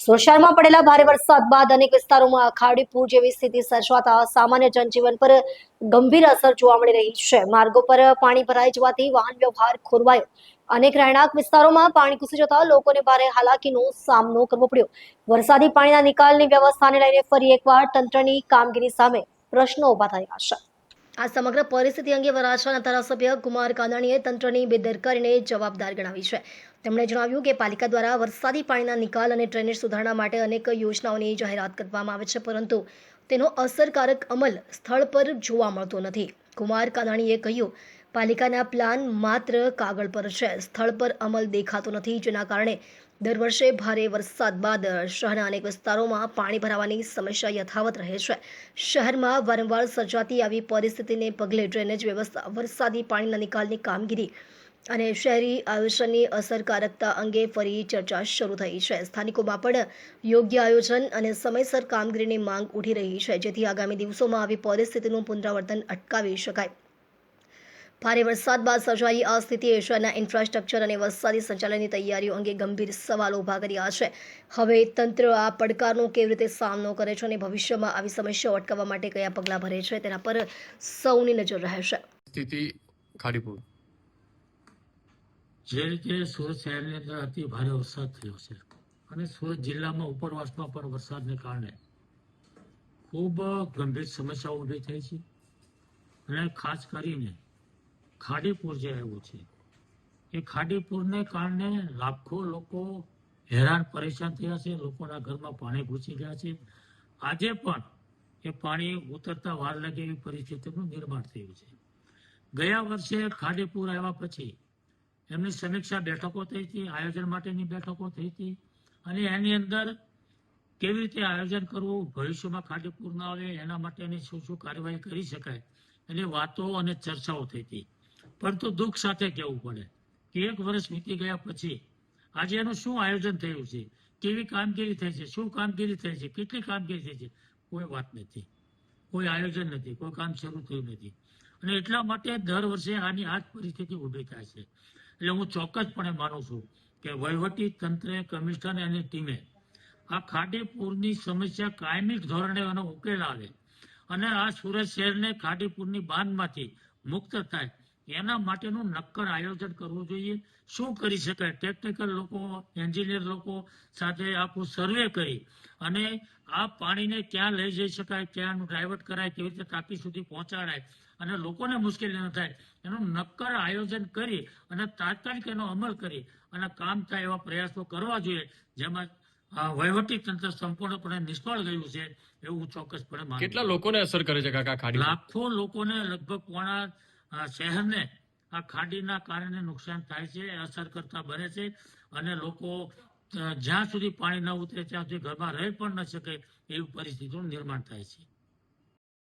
શહેરમાં પડેલા ભારે વરસાદ બાદ અનેક વિસ્તારોમાં અખાડી પૂર જેવી સ્થિતિ સર્જાતા સામાન્ય જનજીવન પર ગંભીર અસર જોવા મળી રહી છે। માર્ગો પર પાણી ભરાઈ જવાથી વાહન વ્યવહાર ખોરવાયો। અનેક રહેણાંક વિસ્તારોમાં પાણી ઘૂસી જતા લોકોને ભારે હાલાકીનો સામનો કરવો પડ્યો। વરસાદી પાણીના નિકાલની વ્યવસ્થાને લઈને ફરી એકવાર તંત્રની કામગીરી સામે પ્રશ્નો ઉભા થયા છે। આ સમગ્ર પરિસ્થિતિ અંગે વરાછાના ધારાસભ્ય કુમાર કાનાણીએ તંત્રની બેદરકારીને જવાબદાર ગણાવી છે। તેમણે જણાવ્યું કે પાલિકા દ્વારા વરસાદી પાણીના નિકાલ અને ડ્રેનેજ સુધારણા માટે અનેક યોજનાઓની જાહેરાત કરવામાં આવે છે, પરંતુ તેનો અસરકારક અમલ સ્થળ પર જોવા મળતો નથી। કુમાર કાનાણીએ કહ્યું, પાલિકાના પ્લાન માત્ર કાગળ પર છે, સ્થળ પર અમલ દેખાતો નથી, જેના કારણે દર વર્ષે ભારે વરસાદ બાદ શહેરના અનેક વિસ્તારોમાં પાણી ભરાવાની સમસ્યા યથાવત રહે છે। શહેરમાં વારંવાર સર્જાતી આવી પરિસ્થિતિને પગલે ડ્રેનેજ વ્યવસ્થા, વરસાદી પાણીના નિકાલની કામગીરી અને શહેરી આયોજનની અસરકારકતા અંગે ફરી ચર્ચા શરૂ થઈ છે। સ્થાનિકોમાં પણ યોગ્ય આયોજન અને સમયસર કામગીરીની માંગ ઉઠી રહી છે, જેથી આગામી દિવસોમાં આવી પરિસ્થિતિનું પુનરાવર્તન અટકાવી શકાય। ભારે વરસાદ બાદ સર્જાઈ આ સ્થિતિએ શહેરના ઇન્ફ્રાસ્ટ્રક્ચર અને વરસાદી સંચાલનની તૈયારીઓ અંગે ગંભીર સવાલો ઊભા કર્યા છે। હવે તંત્ર આ પડકારનો કેવી રીતે સામનો કરે છે અને ભવિષ્યમાં આવી સમસ્યાઓ અટકાવવા માટે કયા પગલાં ભરે છે, તેના પર સૌની નજર રહેશે। સ્થિતિ ખાડીપુર જે રીતે સુરત શહેરની અંદર અતિ ભારે વરસાદ થયો છે અને સુરત જિલ્લામાં ઉપરવાસમાં પણ વરસાદને કારણે ખૂબ ગંભીર સમસ્યાઓ ઊભી થઈ છે અને ખાસ કરીને ખાડીપુર જે આવ્યું છે એ ખાડીપુરને કારણે લાખો લોકો હેરાન પરેશાન થયા છે। લોકોના ઘરમાં પાણી ઘૂસી ગયા છે। આજે પણ એ પાણી ઉતરતા વાર લાગે એવી પરિસ્થિતિનું નિર્માણ થયું છે। ગયા વર્ષે ખાડીપુર આવ્યા પછી એમની સમીક્ષા બેઠકો થઈ હતી, આયોજન માટેની બેઠકો થઈ હતી અને એની અંદર કેવી રીતે આયોજન કરવું, ભવિષ્યમાં ખાડીપુર ન આવે એના માટેની શું શું કાર્યવાહી કરી શકાય એની વાતો અને ચર્ચાઓ થઈ હતી। પરંતુ દુઃખ સાથે કહેવું પડે કે એક વર્ષ વીતી ગયા પછી આજે એનું શું આયોજન થયું છે, કેવી કામગીરી થઈ છે, શું કામગીરી થઈ છે, કેટલી કામગીરી થઈ છે, કોઈ વાત નથી, કોઈ આયોજન નથી, કોઈ કામ શરૂ થયું નથી અને એટલા માટે દર વર્ષે આની આ જ પરિસ્થિતિ ઊભી થાય છે। એટલે હું ચોક્કસપણે માનું છું કે વહીવટી તંત્રે, કમિશનર અને ટીમે આ ખાડીપુરની સમસ્યા કાયમી ધોરણે એનો ઉકેલ આવે અને આ સુરત શહેરને ખાડીપુરની બાંધમાંથી મુક્ત થાય એના માટેનું નક્કર આયોજન કરવું જોઈએ। શું કરી શકાય, ટેકનિકલ લોકો, એન્જિનિયર લોકો સાથે આખું સર્વે કરી અને આ પાણીને ક્યાં લઈ જઈ શકાય, ક્યાં ડાયવર્ટ કરાય, કેવી રીતે ટાંકી સુધી પહોંચાડાય અને લોકોને મુશ્કેલી ન થાય એનું નક્કર આયોજન કરી અને તાત્કાલિક એનો અમલ કરી અને કામ થાય એવા પ્રયાસો કરવા જોઈએ, જેમાં વહીવટી તંત્ર સંપૂર્ણપણે નિષ્ફળ ગયું છે એવું ચોક્કસપણે માનું। કેટલા લોકોને અસર કરે છે કાકા ખાડી? લાખો લોકોને, લગભગ પોણા શહેરને આ ખાડીના કારણે નુકસાન થાય છે, અસર કરતા બને છે અને લોકો જ્યાં સુધી પાણી ન ઉતરે ત્યાં સુધી ઘરમાં રહી પણ ન શકે એવી પરિસ્થિતિનું નિર્માણ થાય છે।